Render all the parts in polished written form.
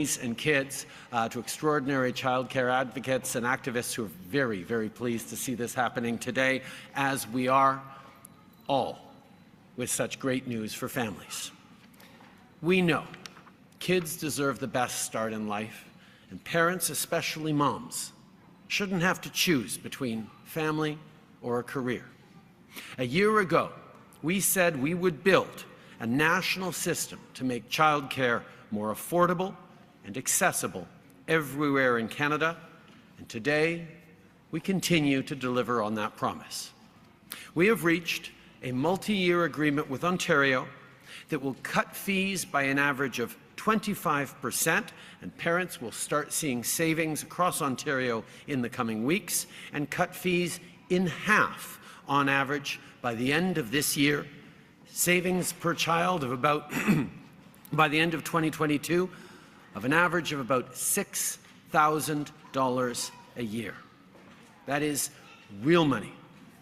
and kids, to extraordinary childcare advocates and activists who are very, very pleased to see this happening today, as we are all with such great news for families. We know kids deserve the best start in life, and parents, especially moms, shouldn't have to choose between family or a career. A year ago, we said we would build a national system to make childcare more affordable and accessible everywhere in Canada, and today we continue to deliver on that promise. We have reached a multi-year agreement with Ontario that will cut fees by an average of 25%, and parents will start seeing savings across Ontario in the coming weeks, and cut fees in half on average by the end of this year. Savings per child of about, by the end of 2022, of an average of about $6,000 a year. That is real money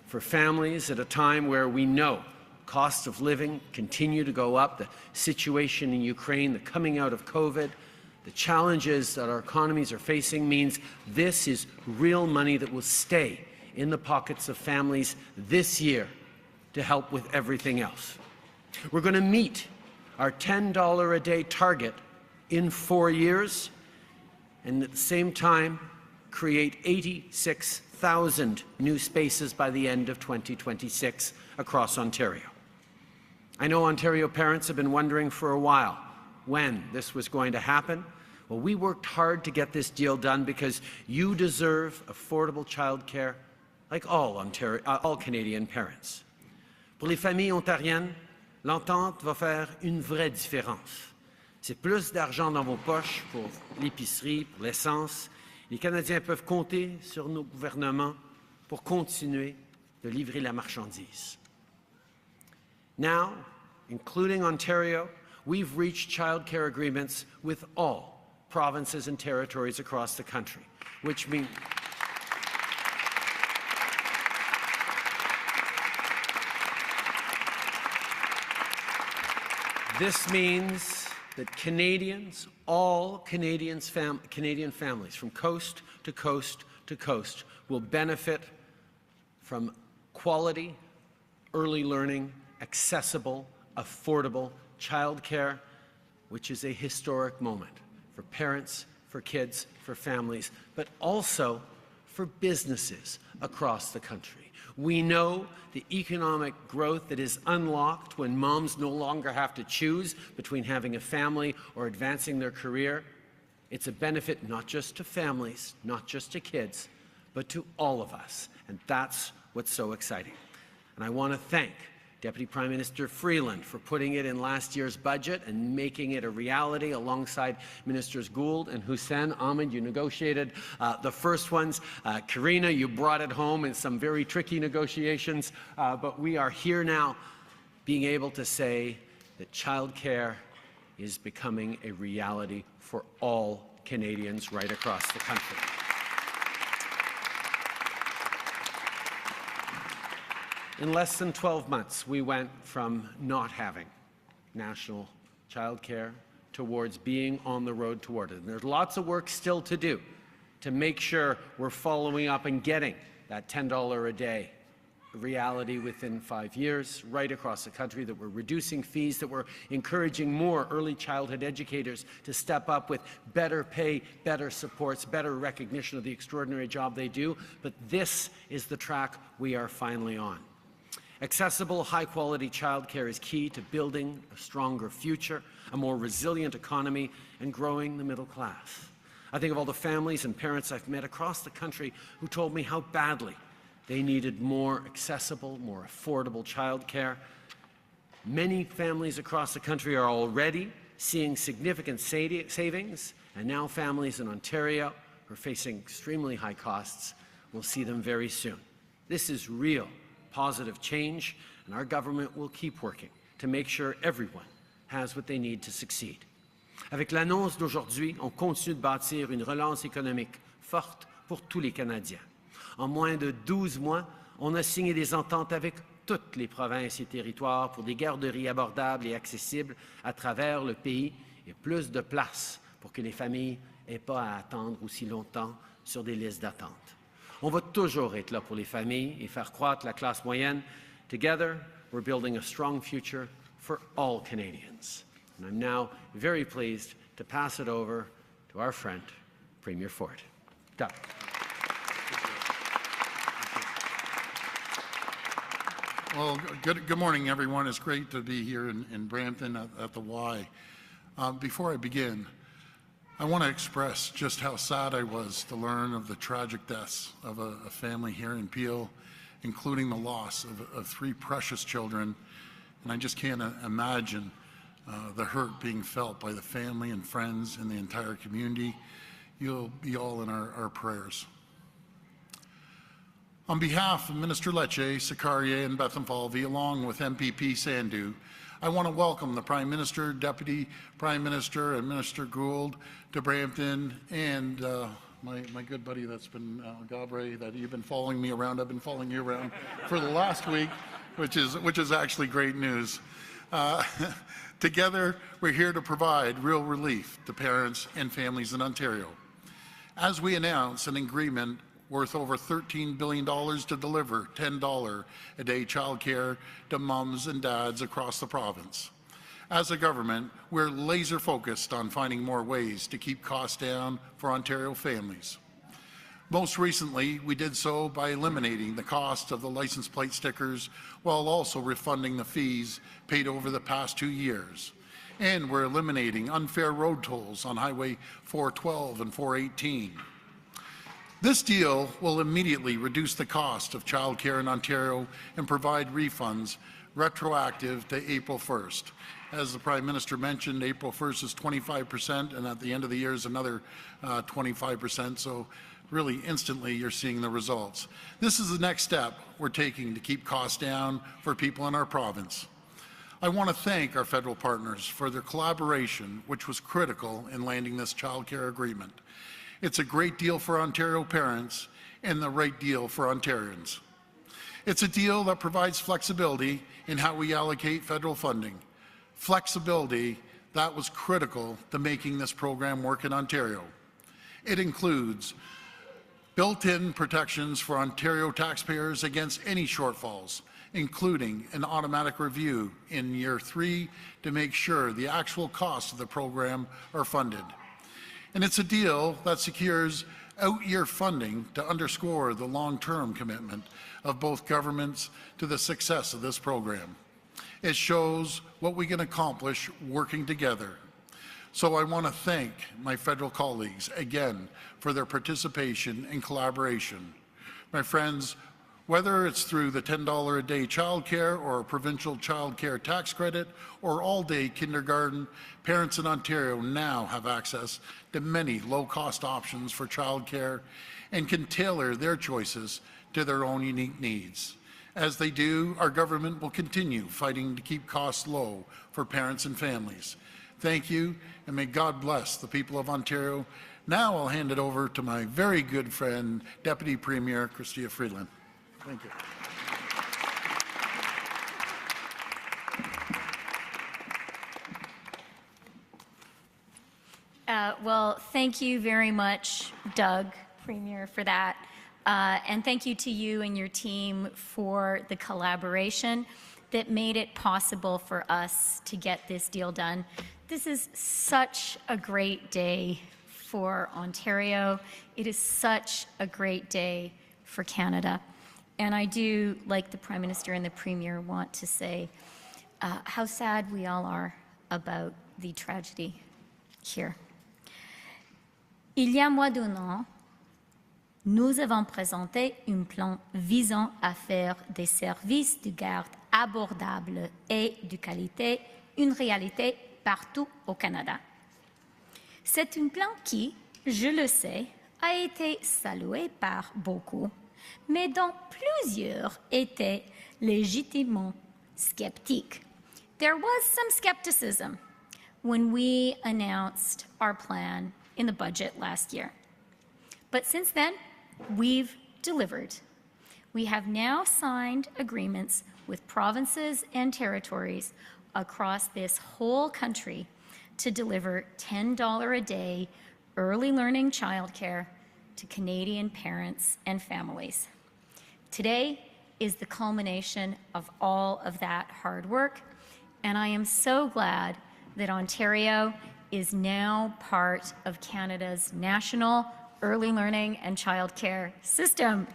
for families at a time where we know costs of living continue to go up, the situation in Ukraine, the coming out of COVID, the challenges that our economies are facing means this is real money that will stay in the pockets of families this year to help with everything else. We're going to meet our $10 a day target in 4 years, and at the same time create 86,000 new spaces by the end of 2026 across Ontario. I know Ontario parents have been wondering for a while when this was going to happen. Well, we worked hard to get this deal done because you deserve affordable childcare like all Canadian parents. Pour les familles ontariennes, l'entente va faire une vraie différence. C'est plus d'argent dans vos poches pour l'épicerie, pour l'essence. Les Canadiens peuvent compter sur nos gouvernements pour continuer de livrer la marchandise. Now, including Ontario, we've reached childcare agreements with all provinces and territories across the country, which means this means that Canadians, all Canadian families from coast to coast to coast will benefit from quality, early learning, accessible, affordable childcare, which is a historic moment for parents, for kids, for families, but also for businesses across the country. We know the economic growth that is unlocked when moms no longer have to choose between having a family or advancing their career. It's a benefit not just to families, not just to kids, but to all of us. And that's what's so exciting. And I want to thank Deputy Prime Minister Freeland for putting it in last year's budget and making it a reality alongside Ministers Gould and Hussein. Ahmed, you negotiated the first ones. Karina, you brought it home in some very tricky negotiations. But we are here now being able to say that childcare is becoming a reality for all Canadians right across the country. In less than 12 months, we went from not having national childcare towards being on the road toward it. And there's lots of work still to do to make sure we're following up and getting that $10 a day reality within 5 years right across the country, that we're reducing fees, that we're encouraging more early childhood educators to step up with better pay, better supports, better recognition of the extraordinary job they do. But this is the track we are finally on. Accessible, high-quality childcare is key to building a stronger future, a more resilient economy, and growing the middle class. I think of all the families and parents I've met across the country who told me how badly they needed more accessible, more affordable childcare. Many families across the country are already seeing significant savings, and now families in Ontario who are facing extremely high costs will see them very soon. This is real positive change, and our government will keep working to make sure everyone has what they need to succeed. Avec l'annonce d'aujourd'hui, on continue de bâtir une relance économique forte pour tous les Canadiens. En moins de 12 mois, on a signé des ententes avec toutes les provinces et territoires pour des garderies abordables et accessibles à travers le pays et plus de place pour que les familles n'aient pas à attendre aussi longtemps sur des listes d'attente. On va toujours être là pour les familles et faire croître la classe moyenne. Together, we're building a strong future for all Canadians. And I'm now very pleased to pass it over to our friend, Premier Ford. Doug. Well, good morning, everyone. It's great to be here in Brampton at the Y. Before I begin, I want to express just how sad I was to learn of the tragic deaths of a family here in Peel, including the loss of 3 precious children. And I just can't imagine the hurt being felt by the family and friends and the entire community. You'll be all in our prayers. On behalf of Minister Leche, Sakaria, and Bethenfalvy, along with MPP Sandhu, I want to welcome the Prime Minister, Deputy Prime Minister, and Minister Gould to Brampton, and my good buddy that's been, Gabre, that you've been following me around. I've been following you around for the last week, which is actually great news. Together, we're here to provide real relief to parents and families in Ontario. As we announce an agreement worth over $13 billion to deliver $10 a day childcare to mums and dads across the province. As a government, we're laser focused on finding more ways to keep costs down for Ontario families. Most recently, we did so by eliminating the cost of the license plate stickers while also refunding the fees paid over the past 2 years. And we're eliminating unfair road tolls on Highway 412 and 418. This deal will immediately reduce the cost of childcare in Ontario and provide refunds retroactive to April 1st. As the Prime Minister mentioned, April 1st is 25%, and at the end of the year is another 25%. So really instantly you're seeing the results. This is the next step we're taking to keep costs down for people in our province. I want to thank our federal partners for their collaboration, which was critical in landing this childcare agreement. It's a great deal for Ontario parents and the right deal for Ontarians. It's a deal that provides flexibility in how we allocate federal funding. Flexibility that was critical to making this program work in Ontario. It includes built-in protections for Ontario taxpayers against any shortfalls, including an automatic review in year 3 to make sure the actual costs of the program are funded. And it's a deal that secures out-year funding to underscore the long-term commitment of both governments to the success of this program. It shows what we can accomplish working together. So I want to thank my federal colleagues again for their participation and collaboration. My friends, whether it's through the $10 a day childcare or a provincial childcare tax credit or all-day kindergarten, parents in Ontario now have access to many low-cost options for childcare and can tailor their choices to their own unique needs. As they do, our government will continue fighting to keep costs low for parents and families. Thank you, and may God bless the people of Ontario. Now I'll hand it over to my very good friend, Deputy Premier Chrystia Freeland. Thank you. Well, thank you very much, Doug, Premier, for that. And thank you to you and your team for the collaboration that made it possible for us to get this deal done. This is such a great day for Ontario. It is such a great day for Canada. And I do, like the Prime Minister and the Premier, want to say how sad we all are about the tragedy here. Il y a moins d'un an, nous avons présenté un plan visant à faire des services de garde abordables et de qualité une réalité partout au Canada. C'est un plan qui, je le sais, a été salué par beaucoup, mais dont plusieurs étaient légitimement sceptiques. There was some skepticism when we announced our plan in the budget last year. But since then, we've delivered. We have now signed agreements with provinces and territories across this whole country to deliver $10 a day early learning childcare to Canadian parents and families. Today is the culmination of all of that hard work, and I am so glad that Ontario is now part of Canada's national early learning and childcare system.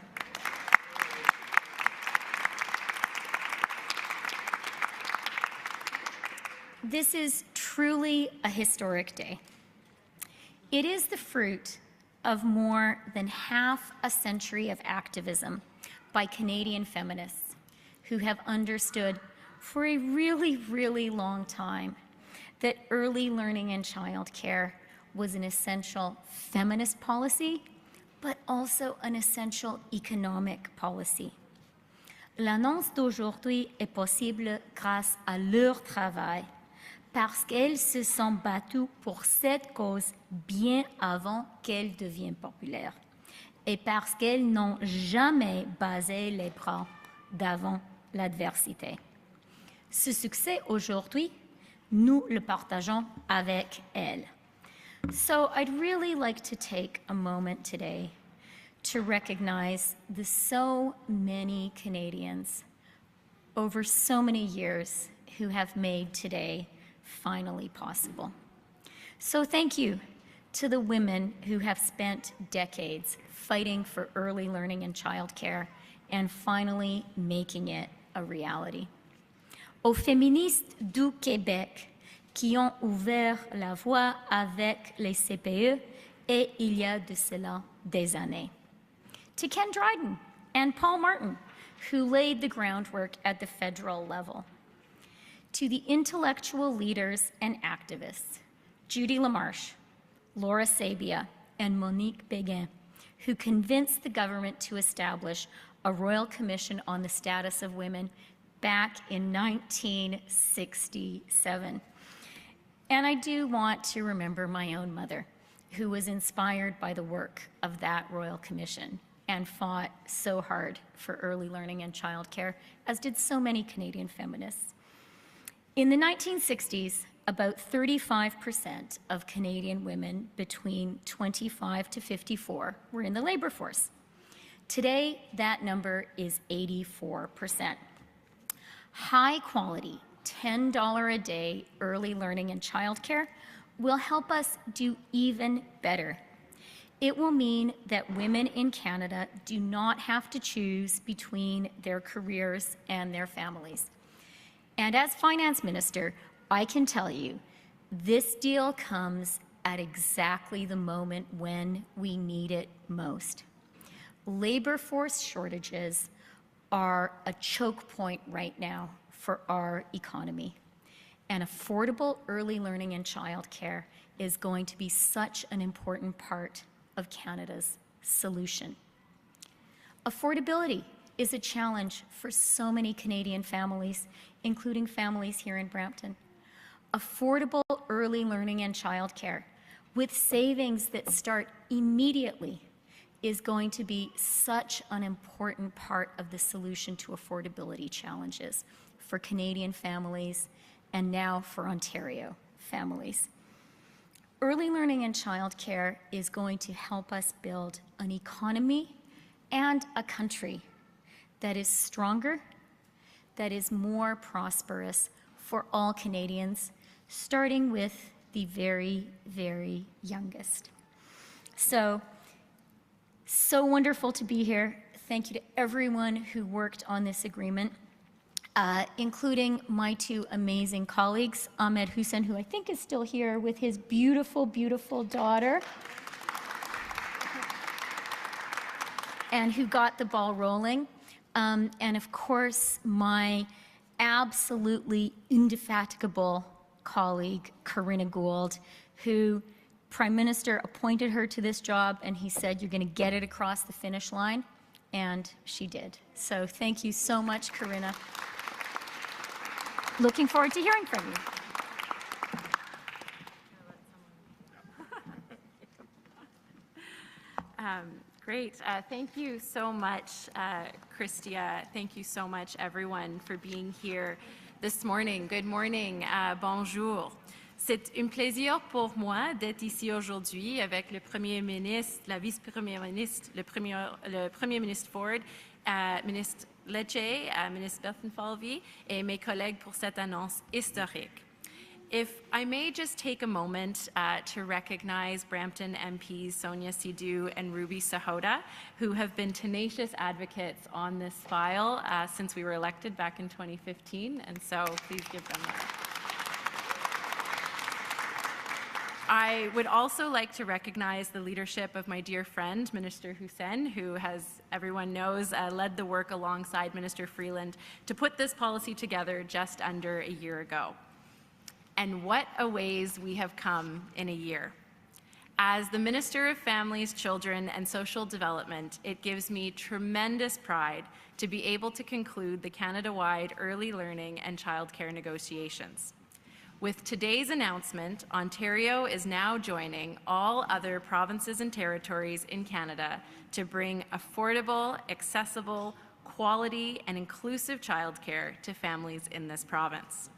This is truly a historic day. It is the fruit of more than half a century of activism by Canadian feminists who have understood for a really, really long time that early learning and childcare was an essential feminist policy, but also an essential economic policy. L'annonce d'aujourd'hui est possible grâce à leur travail, parce qu'elles se sont battues pour cette cause bien avant qu'elle devienne populaire, et parce qu'elles n'ont jamais basé les bras devant l'adversité. Ce succès aujourd'hui, nous le partageons avec elles. So I'd really like to take a moment today to recognize the so many Canadians over so many years who have made today finally possible. So thank you to the women who have spent decades fighting for early learning and childcare and finally making it a reality. Aux féministes du Québec qui ont ouvert la voie avec les CPE et il y a de cela des années. To Ken Dryden and Paul Martin, who laid the groundwork at the federal level. To the intellectual leaders and activists, Judy LaMarche, Laura Sabia, and Monique Béguin, who convinced the government to establish a Royal Commission on the Status of Women back in 1967. And I do want to remember my own mother, who was inspired by the work of that Royal Commission and fought so hard for early learning and childcare, as did so many Canadian feminists. In the 1960s, about 35% of Canadian women between 25 to 54 were in the labor force. Today, that number is 84%. High quality, $10 a day early learning and childcare will help us do even better. It will mean that women in Canada do not have to choose between their careers and their families. And as finance minister, I can tell you, this deal comes at exactly the moment when we need it most. Labor force shortages are a choke point right now for our economy. And affordable early learning and childcare is going to be such an important part of Canada's solution. Affordability is a challenge for so many Canadian families, including families here in Brampton. Affordable early learning and childcare with savings that start immediately is going to be such an important part of the solution to affordability challenges for Canadian families and now for Ontario families. Early learning and childcare is going to help us build an economy and a country that is stronger, that is more prosperous for all Canadians, starting with the very, very youngest. So wonderful to be here. Thank you to everyone who worked on this agreement, including my two amazing colleagues, Ahmed Hussein, who I think is still here with his beautiful, beautiful daughter, and who got the ball rolling. And of course, my absolutely indefatigable colleague, Corinna Gould, who Prime Minister appointed her to this job, and he said, you're going to get it across the finish line, and she did. So thank you so much, Corinna. Looking forward to hearing from you. Great. Thank you so much, Christia. Thank you so much, everyone, for being here this morning. Good morning. Bonjour. C'est un plaisir pour moi d'être ici aujourd'hui avec le Premier ministre, la Vice-Première ministre, le Premier ministre Ford, ministre Leche, ministre Brampton et mes collègues pour cette annonce historique. If I may just take a moment to recognize Brampton MPs Sonia Sidhu and Ruby Sahota, who have been tenacious advocates on this file since we were elected back in 2015, and so please give them that. I would also like to recognize the leadership of my dear friend, Minister Hussain, who, as everyone knows, led the work alongside Minister Freeland to put this policy together just under a year ago. And what a ways we have come in a year. As the Minister of Families, Children and Social Development, it gives me tremendous pride to be able to conclude the Canada-wide early learning and childcare negotiations. With today's announcement, Ontario is now joining all other provinces and territories in Canada to bring affordable, accessible, quality and inclusive childcare to families in this province.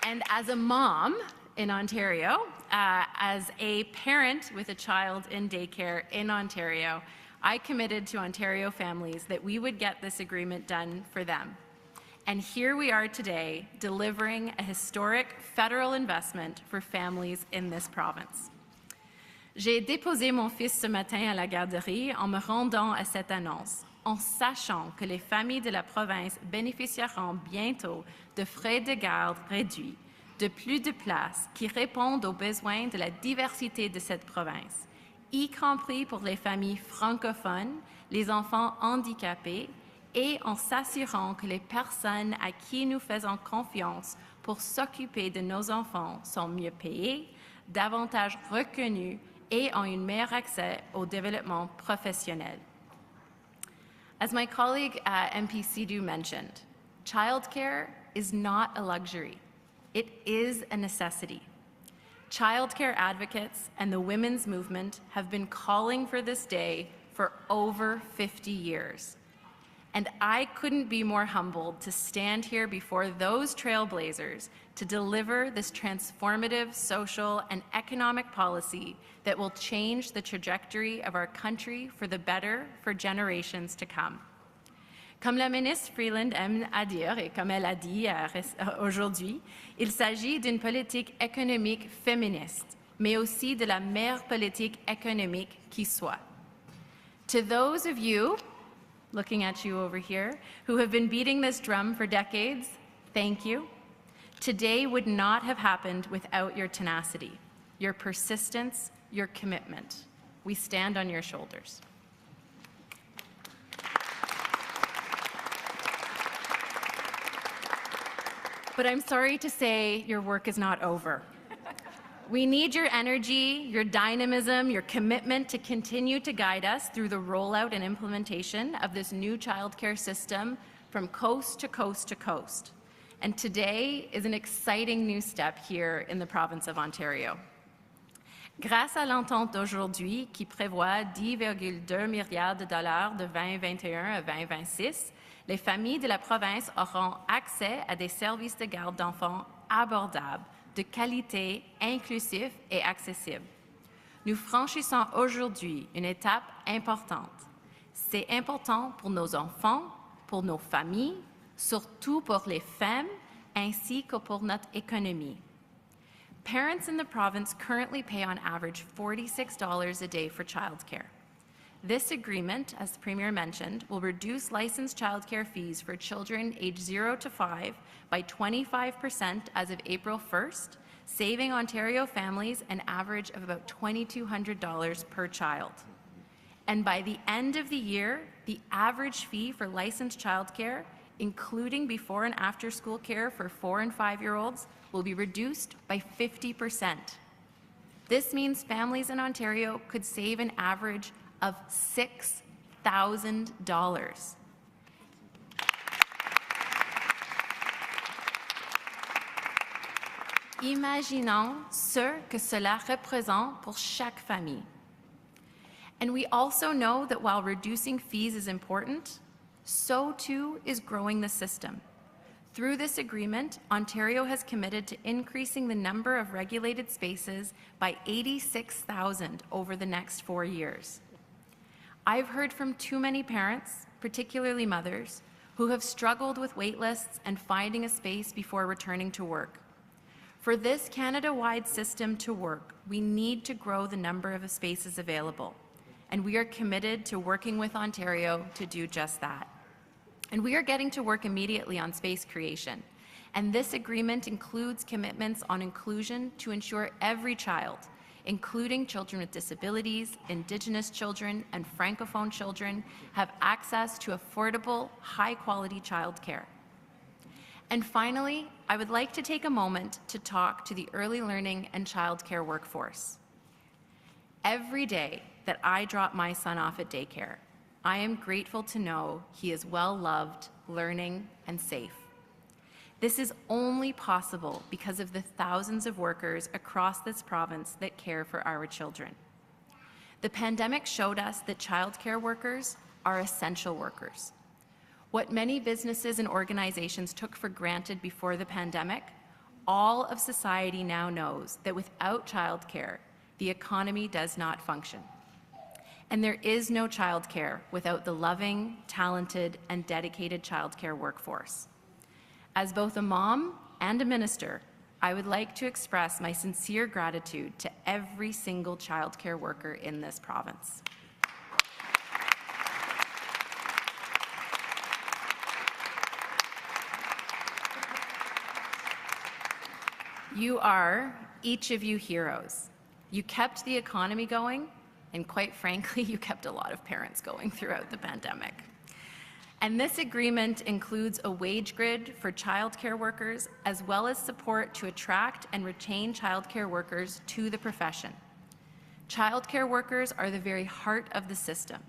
And as a mom in Ontario, as a parent with a child in daycare in Ontario, I committed to Ontario families that we would get this agreement done for them. And here we are today, delivering a historic federal investment for families in this province. J'ai déposé mon fils ce matin à la garderie en me rendant à cette annonce, en sachant que les familles de la province bénéficieront bientôt de frais de garde réduits, de plus de places qui répondent aux besoins de la diversité de cette province, y compris pour les familles francophones, les enfants handicapés, et en s'assurant que les personnes à qui nous faisons confiance pour s'occuper de nos enfants sont mieux payées, davantage reconnues et ont un meilleur accès au développement professionnel. As my colleague MP Sidhu mentioned, childcare is not a luxury. It is a necessity. Childcare advocates and the women's movement have been calling for this day for over 50 years. And I couldn't be more humbled to stand here before those trailblazers to deliver this transformative social and economic policy that will change the trajectory of our country for the better for generations to come. Comme la ministre Freeland aime à dire, et comme elle a dit aujourd'hui, il s'agit d'une politique économique féministe, mais aussi de la meilleure politique économique qui soit. To those of you, looking at you over here, who have been beating this drum for decades, thank you. Today would not have happened without your tenacity, your persistence, your commitment. We stand on your shoulders. But I'm sorry to say your work is not over. We need your energy, your dynamism, your commitment to continue to guide us through the rollout and implementation of this new childcare system from coast to coast to coast. And today is an exciting new step here in the province of Ontario. Grâce à l'entente d'aujourd'hui qui prévoit 10,2 milliards de dollars de 2021 à 2026, les familles de la province auront accès à des services de garde d'enfants abordables, de qualité, inclusifs et accessibles. Nous franchissons aujourd'hui une étape importante. C'est important pour nos enfants, pour nos familles, surtout pour les femmes, ainsi que pour notre économie. Parents in the province currently pay on average $46 a day for childcare. This agreement, as the Premier mentioned, will reduce licensed childcare fees for children aged 0 to 5 by 25% as of April 1st, saving Ontario families an average of about $2,200 per child. And by the end of the year, the average fee for licensed childcare, including before and after school care for 4- and 5-year-olds, will be reduced by 50%. This means families in Ontario could save an average of $6,000. Imaginons ce que cela représente pour chaque famille. And we also know that while reducing fees is important, So too is growing the system. Through this agreement, Ontario has committed to increasing the number of regulated spaces by 86,000 over the next 4 years. I've heard from too many parents, particularly mothers, who have struggled with wait lists and finding a space before returning to work. For this Canada-wide system to work, we need to grow the number of spaces available, and we are committed to working with Ontario to do just that. And we are getting to work immediately on space creation, and this agreement includes commitments on inclusion to ensure every child, including children with disabilities, Indigenous children, and Francophone children, have access to affordable, high-quality childcare. And finally, I would like to take a moment to talk to the early learning and childcare workforce. Every day that I drop my son off at daycare, I am grateful to know he is well-loved, learning, and safe. This is only possible because of the thousands of workers across this province that care for our children. The pandemic showed us that childcare workers are essential workers. What many businesses and organizations took for granted before the pandemic, all of society now knows that without childcare, the economy does not function. And there is no childcare without the loving, talented, and dedicated childcare workforce. As both a mom and a minister, I would like to express my sincere gratitude to every single childcare worker in this province. You are, each of you, heroes. You kept the economy going, and quite frankly, you kept a lot of parents going throughout the pandemic. And this agreement includes a wage grid for childcare workers, as well as support to attract and retain childcare workers to the profession. Childcare workers are the very heart of the system.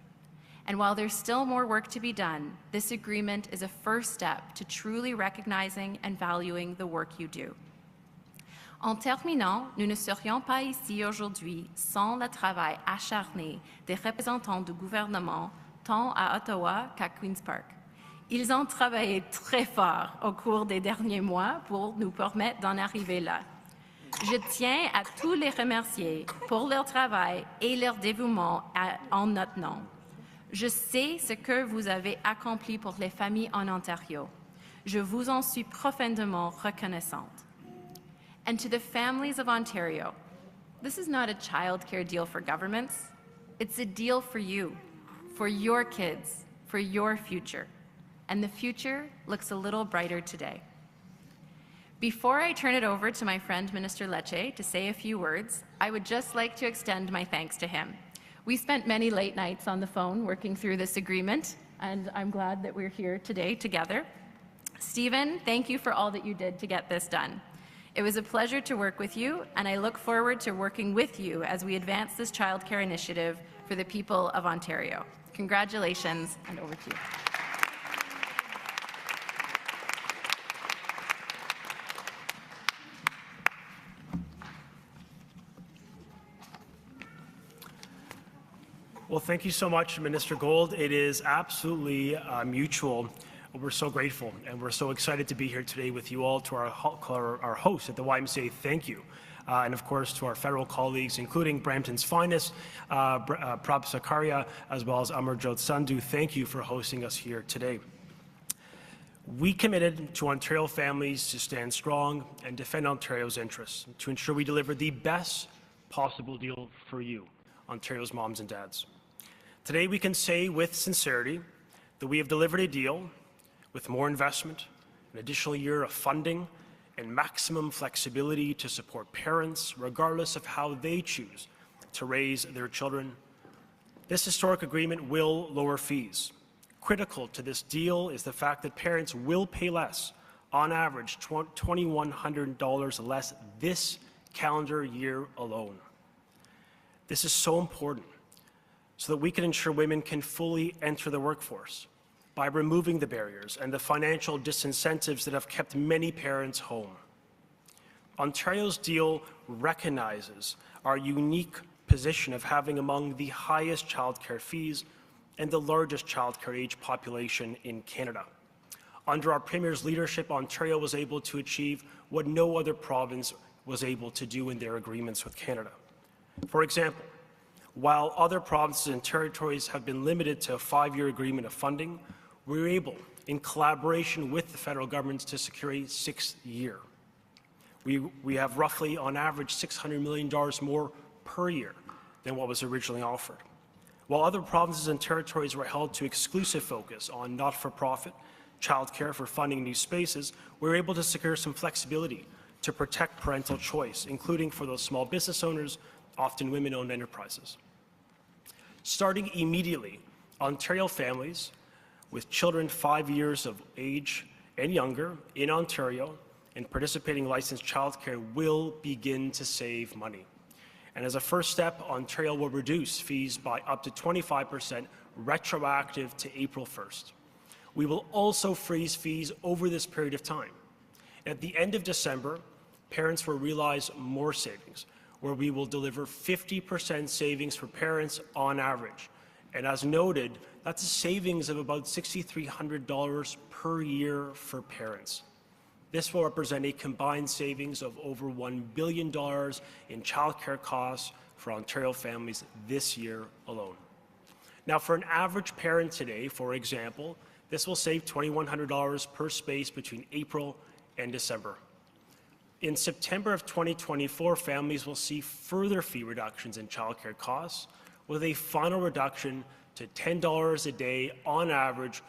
And while there's still more work to be done, this agreement is a first step to truly recognizing and valuing the work you do. En terminant, nous ne serions pas ici aujourd'hui sans le travail acharné des représentants du gouvernement, tant à Ottawa qu'à Queen's Park. Ils ont travaillé très fort au cours des derniers mois pour nous permettre d'en arriver là. Je tiens à tous les remercier pour leur travail et leur dévouement en notre nom. Je sais ce que vous avez accompli pour les familles en Ontario. Je vous en suis profondément reconnaissante. And to the families of Ontario, this is not a childcare deal for governments. It's a deal for you, for your kids, for your future. And the future looks a little brighter today. Before I turn it over to my friend Minister Leche to say a few words, I would just like to extend my thanks to him. We spent many late nights on the phone working through this agreement, and I'm glad that we're here today together. Stephen, thank you for all that you did to get this done. It was a pleasure to work with you, and I look forward to working with you as we advance this childcare initiative for the people of Ontario. Congratulations, and over to you. Well, thank you so much, Minister Gould. It is absolutely mutual. We're so grateful, and we're so excited to be here today with you all. To our host at the YMCA, thank you. And of course, to our federal colleagues, including Brampton's finest, Prab Sakaria, as well as Amarjot Sandhu, thank you for hosting us here today. We committed to Ontario families to stand strong and defend Ontario's interests, to ensure we deliver the best possible deal for you, Ontario's moms and dads. Today, we can say with sincerity that we have delivered a deal with more investment, an additional year of funding, and maximum flexibility to support parents, regardless of how they choose to raise their children. This historic agreement will lower fees. Critical to this deal is the fact that parents will pay less, on average $2,100 less this calendar year alone. This is so important so that we can ensure women can fully enter the workforce by removing the barriers and the financial disincentives that have kept many parents home. Ontario's deal recognizes our unique position of having among the highest childcare fees and the largest childcare age population in Canada. Under our Premier's leadership, Ontario was able to achieve what no other province was able to do in their agreements with Canada. For example, while other provinces and territories have been limited to a 5-year agreement of funding, we were able, in collaboration with the federal government, to secure a 6th-year. We have roughly, on average, $600 million more per year than what was originally offered. While other provinces and territories were held to exclusive focus on not-for-profit childcare for funding new spaces, we were able to secure some flexibility to protect parental choice, including for those small business owners, often women-owned enterprises. Starting immediately, Ontario families with children 5 years of age and younger in Ontario and participating licensed childcare will begin to save money. And as a first step, Ontario will reduce fees by up to 25% retroactive to April 1st. We will also freeze fees over this period of time. At the end of December, parents will realize more savings, where we will deliver 50% savings for parents on average. And as noted, that's a savings of about $6,300 per year for parents. This will represent a combined savings of over $1 billion in childcare costs for Ontario families this year alone. Now, for an average parent today, for example, this will save $2,100 per space between April and December. In September of 2024, families will see further fee reductions in childcare costs, with a final reduction to $10 a day on average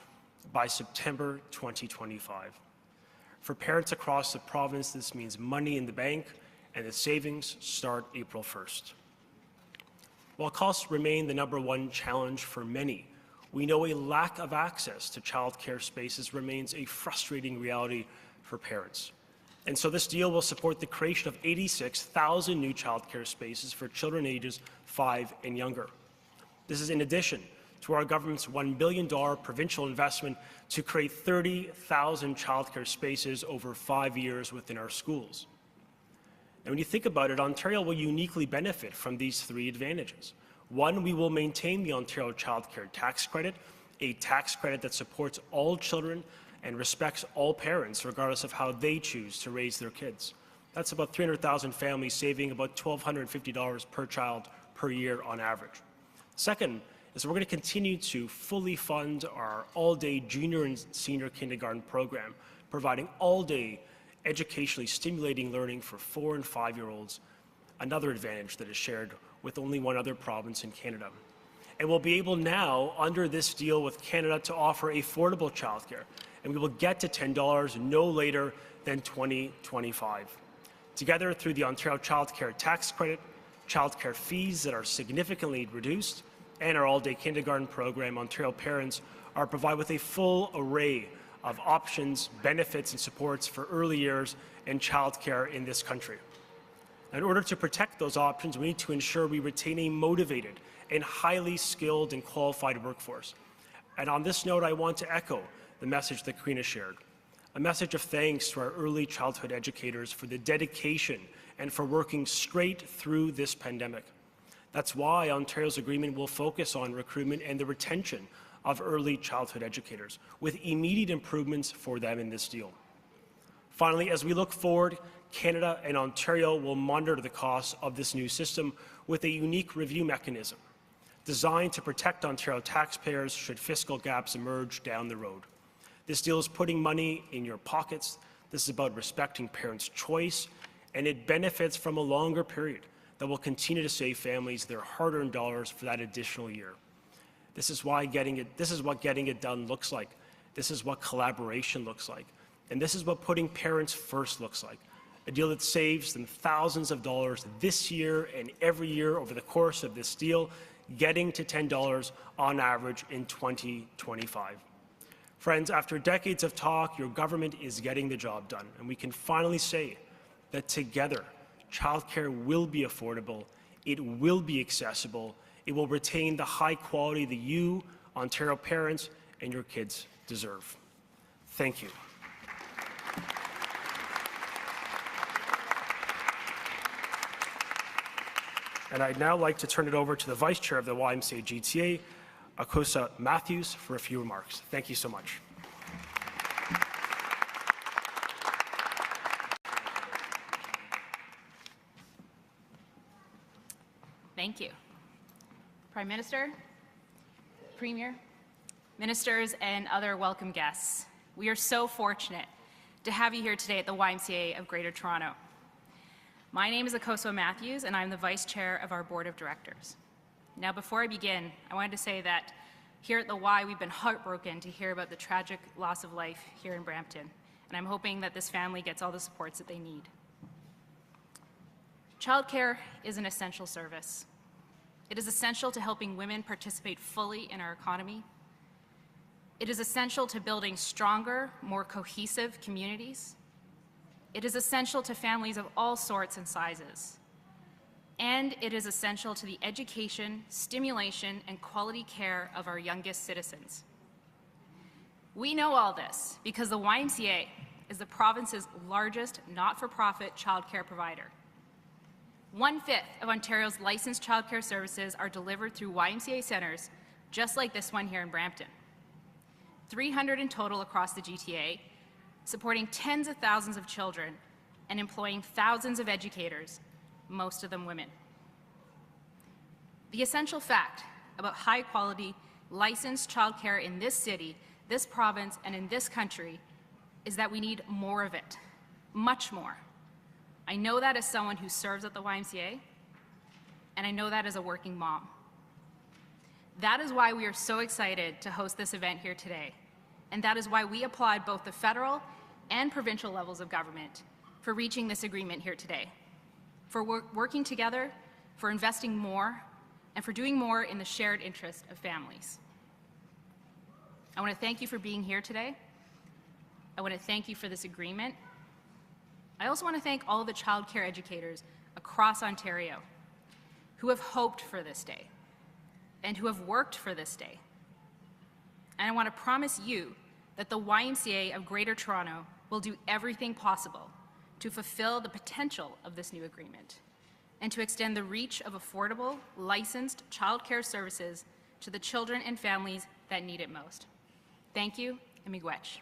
by September 2025. For parents across the province, this means money in the bank, and the savings start April 1st. While costs remain the #1 challenge for many, we know a lack of access to childcare spaces remains a frustrating reality for parents. And so this deal will support the creation of 86,000 new childcare spaces for children ages 5 and younger. This is in addition to our government's $1 billion provincial investment to create 30,000 childcare spaces over 5 years within our schools. And when you think about it, Ontario will uniquely benefit from these 3 advantages. 1, we will maintain the Ontario Childcare Tax Credit, a tax credit that supports all children and respects all parents, regardless of how they choose to raise their kids. That's about 300,000 families saving about $1,250 per child per year on average. Second, is we're going to continue to fully fund our all-day junior and senior kindergarten program, providing all-day educationally stimulating learning for 4- and 5-year-olds, another advantage that is shared with only 1 other province in Canada. And we'll be able now, under this deal with Canada, to offer affordable childcare, and we will get to $10 no later than 2025. Together, through the Ontario Childcare Tax Credit, childcare fees that are significantly reduced, and our all-day kindergarten program, Ontario parents are provided with a full array of options, benefits, and supports for early years and childcare in this country. In order to protect those options, we need to ensure we retain a motivated and highly skilled and qualified workforce. And on this note, I want to echo the message that Karina shared, a message of thanks to our early childhood educators for the dedication and for working straight through this pandemic. That's why Ontario's agreement will focus on recruitment and the retention of early childhood educators, with immediate improvements for them in this deal. Finally, as we look forward, Canada and Ontario will monitor the costs of this new system with a unique review mechanism designed to protect Ontario taxpayers should fiscal gaps emerge down the road. This deal is putting money in your pockets. This is about respecting parents' choice, and it benefits from a longer period that will continue to save families their hard-earned dollars for that additional year. This is what getting it done looks like. This is what collaboration looks like. And this is what putting parents first looks like. A deal that saves them thousands of dollars this year and every year over the course of this deal, getting to $10 on average in 2025. Friends, after decades of talk, your government is getting the job done, and we can finally say that together, childcare will be affordable, it will be accessible, it will retain the high quality that you, Ontario parents, and your kids deserve. Thank you. And I'd now like to turn it over to the Vice Chair of the YMCA GTA, Akosa Matthews for a few remarks. Thank you so much. Thank you. Prime Minister, Premier, ministers, and other welcome guests. We are so fortunate to have you here today at the YMCA of Greater Toronto. My name is Akosa Matthews, and I'm the Vice Chair of our Board of Directors. Now, before I begin, I wanted to say that here at the Y, we've been heartbroken to hear about the tragic loss of life here in Brampton, and I'm hoping that this family gets all the supports that they need. Childcare is an essential service. It is essential to helping women participate fully in our economy. It is essential to building stronger, more cohesive communities. It is essential to families of all sorts and sizes. And it is essential to the education, stimulation, and quality care of our youngest citizens. We know all this because the YMCA is the province's largest not-for-profit childcare provider. 1/5 of Ontario's licensed childcare services are delivered through YMCA centres, just like this one here in Brampton. 300 in total across the GTA, supporting tens of thousands of children and employing thousands of educators, most of them women. The essential fact about high-quality, licensed childcare in this city, this province, and in this country is that we need more of it, much more. I know that as someone who serves at the YMCA, and I know that as a working mom. That is why we are so excited to host this event here today, and that is why we applaud both the federal and provincial levels of government for reaching this agreement here today, for working together, for investing more, and for doing more in the shared interest of families. I want to thank you for being here today. I want to thank you for this agreement. I also want to thank all of the childcare educators across Ontario who have hoped for this day and who have worked for this day. And I want to promise you that the YMCA of Greater Toronto will do everything possible to fulfill the potential of this new agreement and to extend the reach of affordable, licensed childcare services to the children and families that need it most. Thank you, and miigwech.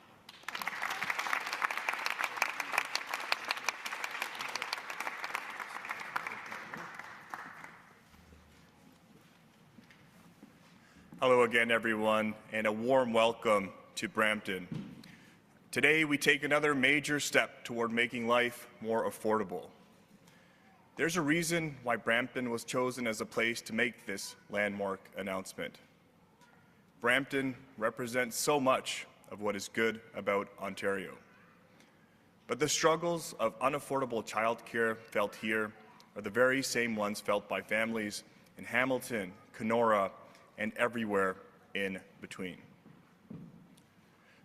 Hello again, everyone, and a warm welcome to Brampton. Today, we take another major step toward making life more affordable. There's a reason why Brampton was chosen as a place to make this landmark announcement. Brampton represents so much of what is good about Ontario. But the struggles of unaffordable childcare felt here are the very same ones felt by families in Hamilton, Kenora, and everywhere in between.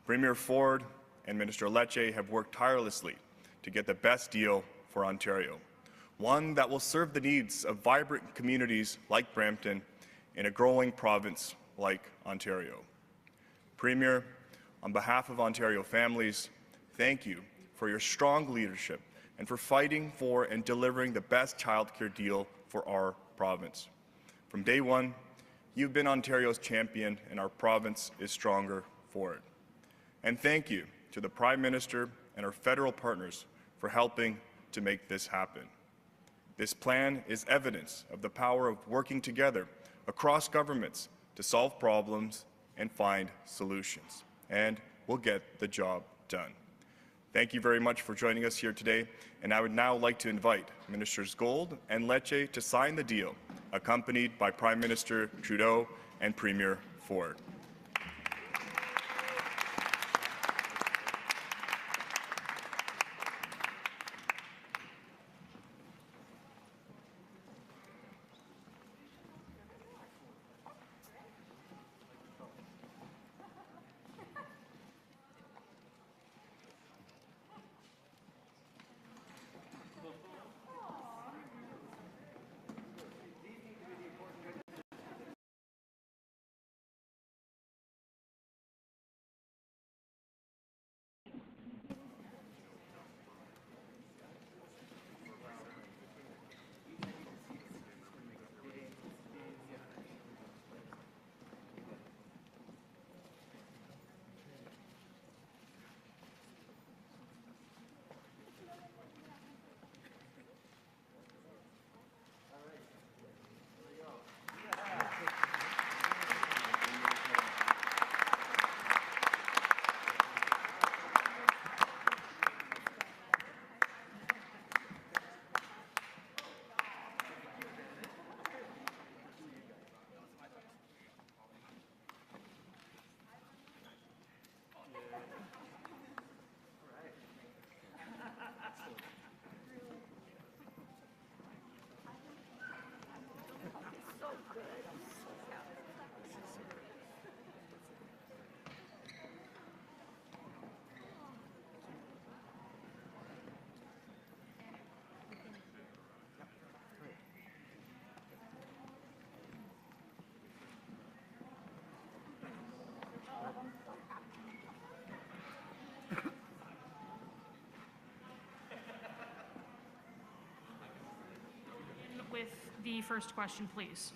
Premier Ford and Minister Leche have worked tirelessly to get the best deal for Ontario, one that will serve the needs of vibrant communities like Brampton in a growing province like Ontario. Premier, on behalf of Ontario families, thank you for your strong leadership and for fighting for and delivering the best childcare deal for our province. From day one, you've been Ontario's champion, and our province is stronger for it. And thank you to the Prime Minister and our federal partners for helping to make this happen. This plan is evidence of the power of working together across governments to solve problems and find solutions, and we'll get the job done. Thank you very much for joining us here today, and I would now like to invite Ministers Gould and Leche to sign the deal, accompanied by Prime Minister Trudeau and Premier Ford. with the first question, please.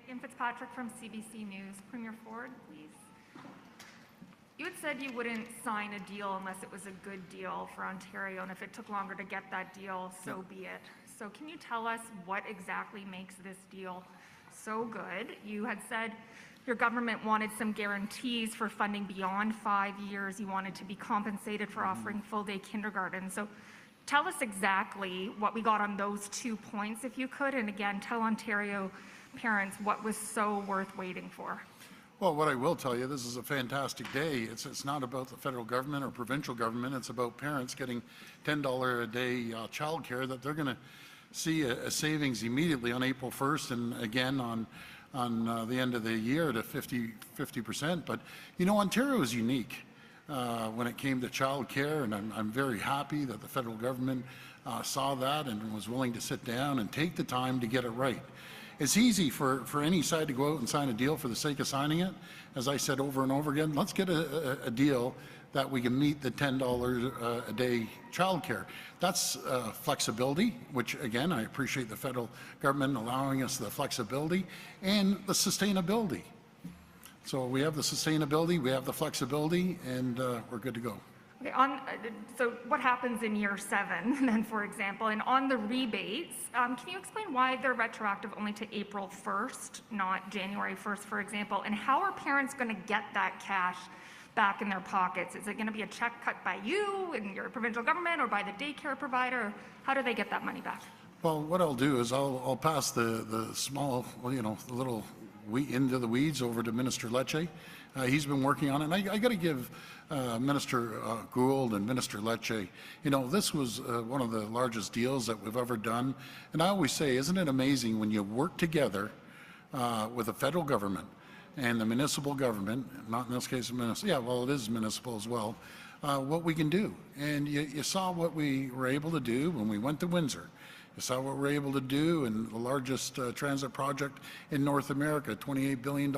Ian Fitzpatrick from CBC News. Premier Ford, please. You had said you wouldn't sign a deal unless it was a good deal for Ontario, and if it took longer to get that deal, so be it. So can you tell us what exactly makes this deal so good? You had said your government wanted some guarantees for funding beyond 5 years. You wanted to be compensated for offering full-day kindergarten. So tell us exactly what we got on those 2 points, if you could, and again, tell Ontario parents what was so worth waiting for. Well, what I will tell you, this is a fantastic day. It's not about the federal government or provincial government. It's about parents getting $10 a day childcare, that they're going to see a savings immediately on April 1st and again on the end of the year to 50%. But, you know, Ontario is unique when it came to childcare, and I'm very happy that the federal government saw that and was willing to sit down and take the time to get it right. It's easy for any side to go out and sign a deal for the sake of signing it. As I said over and over again, let's get a deal that we can meet the $10 a day childcare. That's flexibility, which again, I appreciate the federal government allowing us the flexibility, and the sustainability. So we have the sustainability, we have the flexibility, and we're good to go. Okay, so what happens in year 7 then, for example, and on the rebates, can you explain why they're retroactive only to April 1st, not January 1st, for example, and how are parents going to get that cash back in their pockets? Is it going to be a check cut by you and your provincial government or by the daycare provider? How do they get that money back? Well, what I'll do is I'll pass the small, you know, the little into the weeds over to Minister Leche. He's been working on it, and I got to give Minister Gould and Minister Leche, you know, this was one of the largest deals that we've ever done. And I always say, isn't it amazing when you work together with the federal government and the municipal government, not in this case municipal, yeah, well, it is municipal as well, what we can do. And you saw what we were able to do when we went to Windsor. You saw what we're able to do in the largest transit project in North America, $28 billion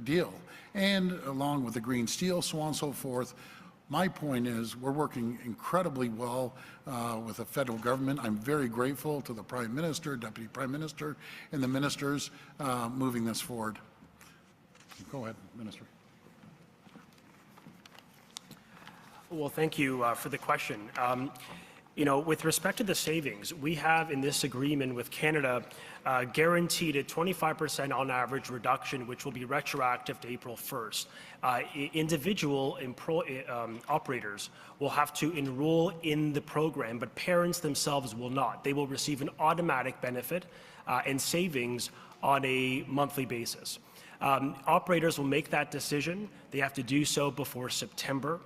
deal, and along with the green steel, so on and so forth. My point is we're working incredibly well with the federal government. I'm very grateful to the Prime Minister, Deputy Prime Minister, and the ministers moving this forward. Go ahead, Minister. Well, thank you for the question. You know, with respect to the savings, we have in this agreement with Canada guaranteed a 25% on average reduction, which will be retroactive to April 1st. Individual operators will have to enroll in the program, but parents themselves will not. They will receive an automatic benefit and savings on a monthly basis. Operators will make that decision. They have to do so before September.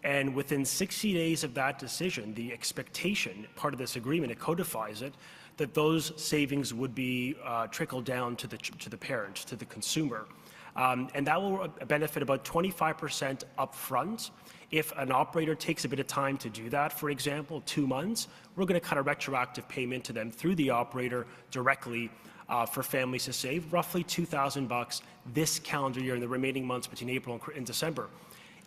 And within 60 days of that decision, the expectation, part of this agreement, it codifies it, that those savings would be trickled down to the parent, to the consumer. And that will benefit about 25% upfront. If an operator takes a bit of time to do that, for example, 2 months, we're going to cut a retroactive payment to them through the operator directly for families to save roughly $2,000 this calendar year in the remaining months between April and December.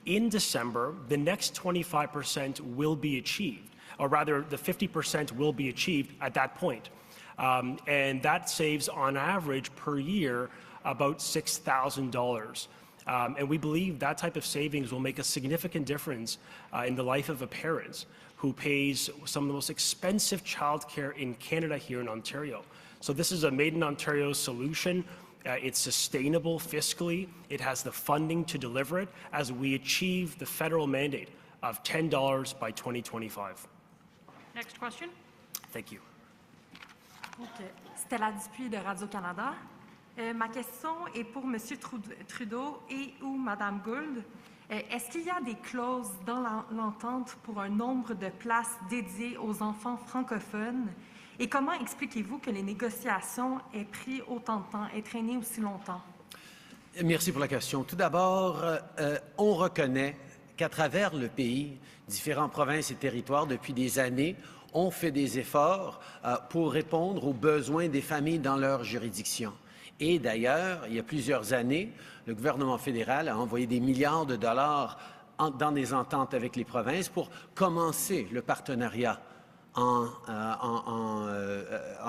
In December, the next 25% will be achieved, or rather the 50% will be achieved at that point. And that saves on average per year about $6,000. And we believe that type of savings will make a significant difference in the life of a parent who pays some of the most expensive childcare in Canada here in Ontario. So this is a Made in Ontario solution. It's sustainable fiscally. It has the funding to deliver it as we achieve the federal mandate of $10 by 2025. Next question. Thank you. Okay. Stella Dupuis de Radio-Canada. Ma question est pour M. Trudeau et ou Mme Gould. Est-ce qu'il y a des clauses dans l'entente pour un nombre de places dédiées aux enfants francophones? Et comment expliquez-vous que les négociations aient pris autant de temps et traîné aussi longtemps? Merci pour la question. Tout d'abord, on reconnaît qu'à travers le pays, différentes provinces et territoires, depuis des années, ont fait des efforts pour répondre aux besoins des familles dans leur juridiction. Et d'ailleurs, il y a plusieurs années, le gouvernement fédéral a envoyé des milliards de dollars dans des ententes avec les provinces pour commencer le partenariat en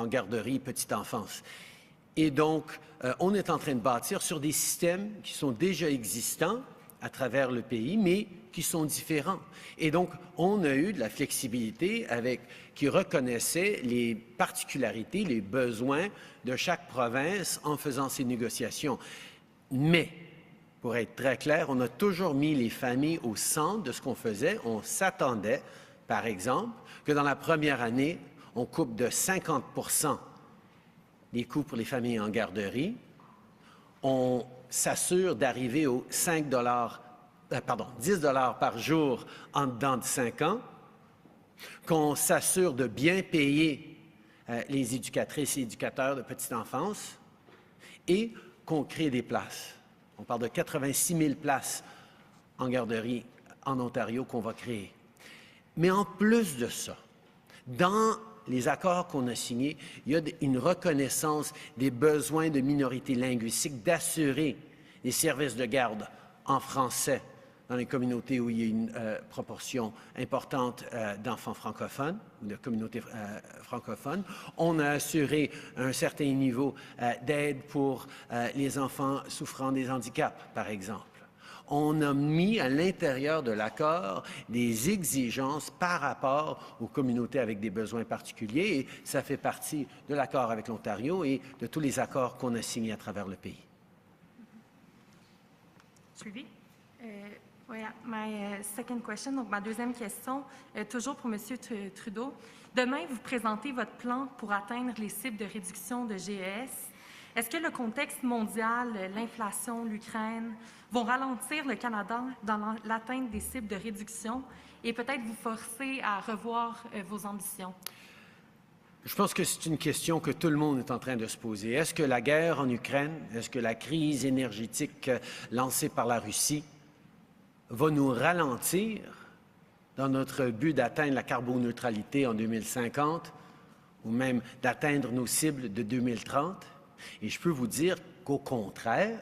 garderie petite enfance. Et donc, on est en train de bâtir sur des systèmes qui sont déjà existants à travers le pays, mais qui sont différents. Et donc, on a eu de la flexibilité qui reconnaissait les particularités, les besoins de chaque province en faisant ces négociations. Mais, pour être très clair, on a toujours mis les familles au centre de ce qu'on faisait. On s'attendait, par exemple, que dans la première année, on coupe de 50% les coûts pour les familles en garderie. On s'assure d'arriver aux 10 $ par jour en dedans de 5 ans, qu'on s'assure de bien payer les éducatrices et éducateurs de petite enfance et qu'on crée des places. On parle de 86 000 places en garderie en Ontario qu'on va créer. Mais en plus de ça, dans les accords qu'on a signés, il y a une reconnaissance des besoins de minorités linguistiques d'assurer les services de garde en français dans les communautés où il y a une proportion importante d'enfants francophones ou de communautés francophones. On a assuré un certain niveau d'aide pour les enfants souffrant des handicaps, par exemple. On a mis à l'intérieur de l'accord des exigences par rapport aux communautés avec des besoins particuliers et ça fait partie de l'accord avec l'Ontario et de tous les accords qu'on a signés à travers le pays. Suivi. Oui, my second question, donc ma deuxième question, toujours pour M. Trudeau. Demain, vous présentez votre plan pour atteindre les cibles de réduction de GES. Est-ce que le contexte mondial, l'inflation, l'Ukraine, vont ralentir le Canada dans l'atteinte des cibles de réduction et peut-être vous forcer à revoir vos ambitions? Je pense que c'est une question que tout le monde est en train de se poser. Est-ce que la guerre en Ukraine, est-ce que la crise énergétique lancée par la Russie va nous ralentir dans notre but d'atteindre la carboneutralité en 2050 ou même d'atteindre nos cibles de 2030? Et je peux vous dire qu'au contraire,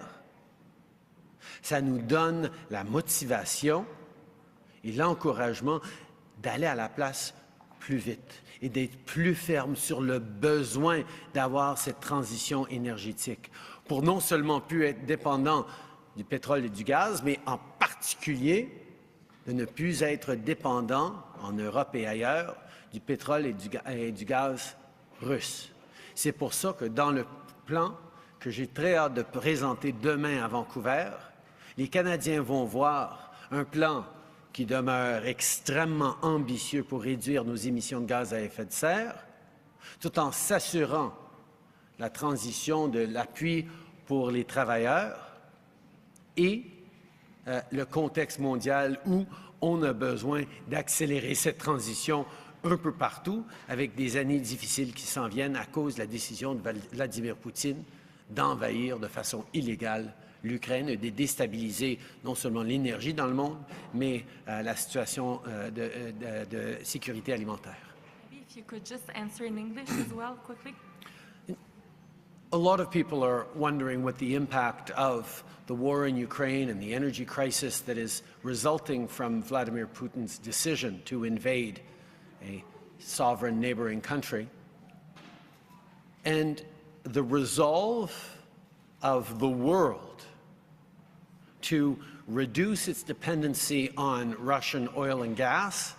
ça nous donne la motivation et l'encouragement d'aller à la place plus vite et d'être plus ferme sur le besoin d'avoir cette transition énergétique pour non seulement plus être dépendant du pétrole et du gaz, mais en particulier de ne plus être dépendant en Europe et ailleurs du pétrole et du gaz russe. C'est pour ça que dans le plan que j'ai très hâte de présenter demain à Vancouver, les Canadiens vont voir un plan qui demeure extrêmement ambitieux pour réduire nos émissions de gaz à effet de serre, tout en s'assurant la transition de l'appui pour les travailleurs et le contexte mondial où on a besoin d'accélérer cette transition un peu partout, avec des années difficiles qui s'en viennent à cause de la décision de Vladimir Poutine d'envahir de façon illégale l'Ukraine et de déstabiliser non seulement l'énergie dans le monde, mais la situation de sécurité alimentaire. Maybe if you could just answer in English as well, quickly. A lot of people are wondering what the impact of the war in Ukraine and the energy crisis that is resulting from Vladimir Putin's decision to invade a sovereign neighboring country, and the resolve of the world to reduce its dependency on Russian oil and gas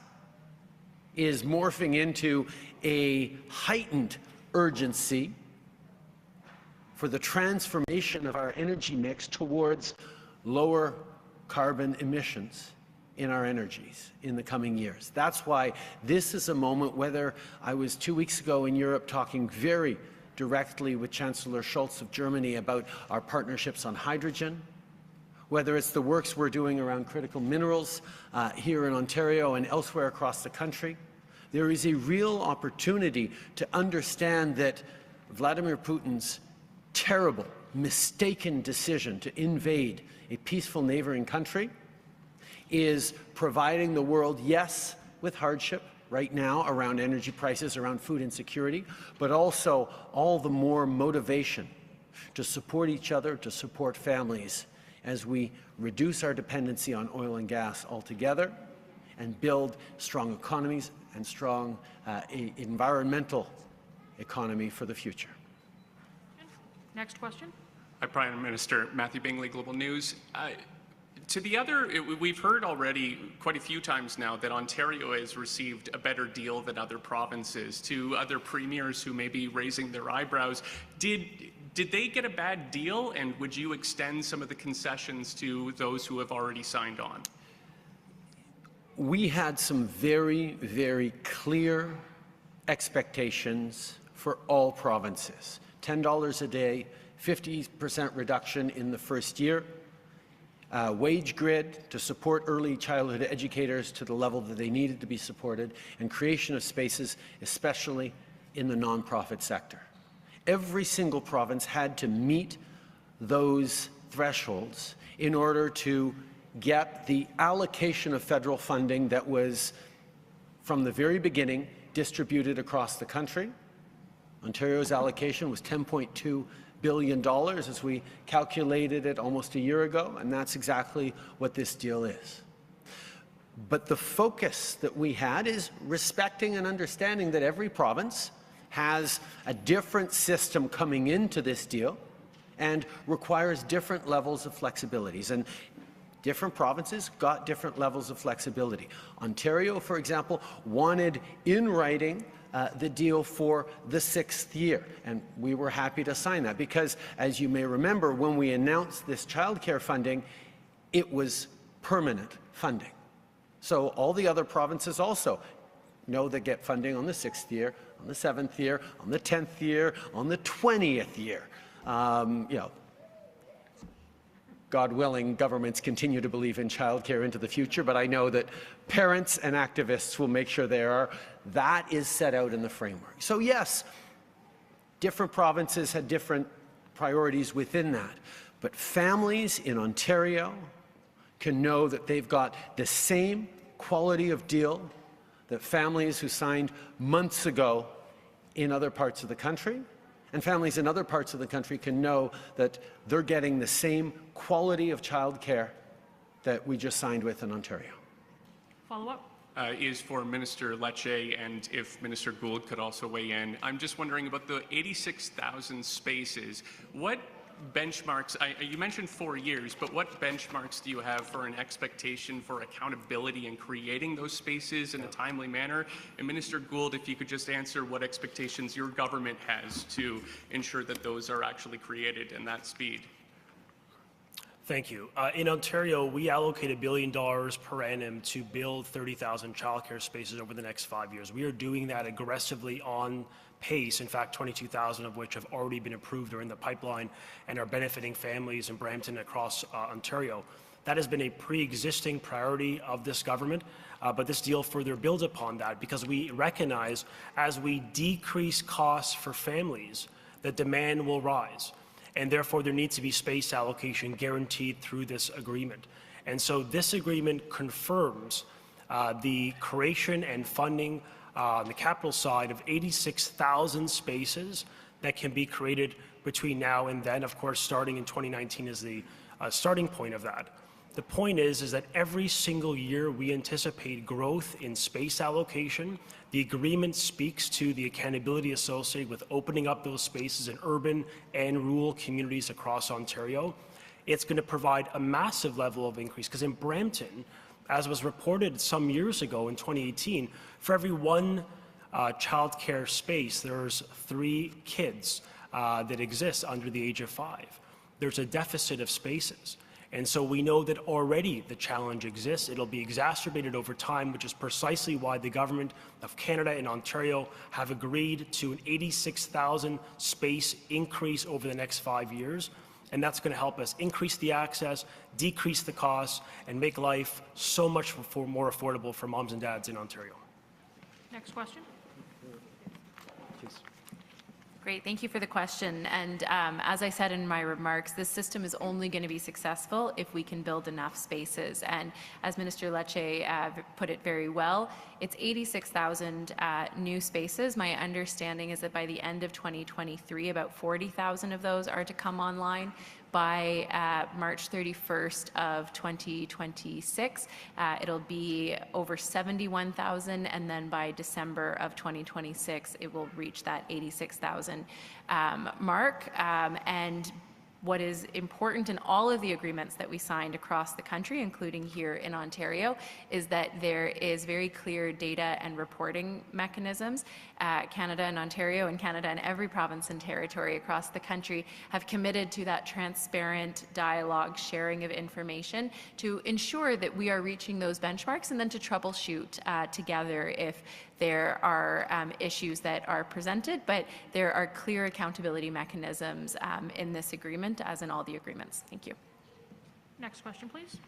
is morphing into a heightened urgency for the transformation of our energy mix towards lower carbon emissions in our energies in the coming years. That's why this is a moment, whether I was 2 weeks ago in Europe talking very directly with Chancellor Scholz of Germany about our partnerships on hydrogen, whether it's the works we're doing around critical minerals here in Ontario and elsewhere across the country, there is a real opportunity to understand that Vladimir Putin's terrible, mistaken decision to invade a peaceful neighboring country is providing the world, yes, with hardship right now around energy prices, around food insecurity, but also all the more motivation to support each other, to support families as we reduce our dependency on oil and gas altogether and build strong economies and strong environmental economy for the future. Next question. Hi, Prime Minister. Matthew Bingley, Global News. To the other, we've heard already quite a few times now that Ontario has received a better deal than other provinces. To other premiers who may be raising their eyebrows, did they get a bad deal, and would you extend some of the concessions to those who have already signed on? We had some very, very clear expectations for all provinces. $10 a day, 50% reduction in the first year, wage grid to support early childhood educators to the level that they needed to be supported, and creation of spaces, especially in the nonprofit sector. Every single province had to meet those thresholds in order to get the allocation of federal funding that was, from the very beginning, distributed across the country. Ontario's allocation was $10.2 billion as we calculated it almost a year ago, and that's exactly what this deal is. But the focus that we had is respecting and understanding that every province has a different system coming into this deal and requires different levels of flexibilities. And different provinces got different levels of flexibility. Ontario, for example, wanted in writing the deal for the 6th year, and we were happy to sign that because, as you may remember, when we announced this childcare funding, it was permanent funding. So all the other provinces also know they get funding on the 6th year, on the 7th year, on the 10th year, on the 20th year. God willing, governments continue to believe in childcare into the future, but I know that parents and activists will make sure they are. That is set out in the framework. So yes, different provinces had different priorities within that, but families in Ontario can know that they've got the same quality of deal that families who signed months ago in other parts of the country. And families in other parts of the country can know that they're getting the same quality of childcare that we just signed with in Ontario. Follow-up? Is for Minister Leche, and if Minister Gould could also weigh in. I'm just wondering about the 86,000 spaces. What benchmarks, you mentioned 4 years, but what benchmarks do you have for an expectation for accountability in creating those spaces in a timely manner? And Minister Gould, if you could just answer what expectations your government has to ensure that those are actually created in that speed. Thank you. In Ontario, we allocate $1 billion per annum to build 30,000 childcare spaces over the next 5 years. We are doing that aggressively on pace. In fact, 22,000 of which have already been approved or in the pipeline and are benefiting families in Brampton across Ontario. That has been a pre-existing priority of this government, but this deal further builds upon that because we recognize as we decrease costs for families, that demand will rise. And therefore, there needs to be space allocation guaranteed through this agreement. And so this agreement confirms the creation and funding on the capital side of 86,000 spaces that can be created between now and then. Of course, starting in 2019 is the starting point of that. The point is that every single year we anticipate growth in space allocation. The agreement speaks to the accountability associated with opening up those spaces in urban and rural communities across Ontario. It's going to provide a massive level of increase because in Brampton, as was reported some years ago in 2018, for every one childcare space, there's 3 kids that exist under the age of 5. There's a deficit of spaces. And so we know that already the challenge exists. It'll be exacerbated over time, which is precisely why the government of Canada and Ontario have agreed to an 86,000 space increase over the next 5 years. And that's going to help us increase the access, decrease the costs, and make life so much more affordable for moms and dads in Ontario. Next question. Great, thank you for the question. And as I said in my remarks, this system is only going to be successful if we can build enough spaces. And as Minister Leche put it very well, it's 86,000 new spaces. My understanding is that by the end of 2023, about 40,000 of those are to come online. by March 31st of 2026. It'll be over 71,000, and then by December of 2026, it will reach that 86,000 mark. And what is important in all of the agreements that we signed across the country, including here in Ontario, is that there is very clear data and reporting mechanisms. Canada and Ontario and Canada and every province and territory across the country have committed to that transparent dialogue, sharing of information to ensure that we are reaching those benchmarks, and then to troubleshoot together if there are issues that are presented, but there are clear accountability mechanisms in this agreement, as in all the agreements. Thank you. Next question, please.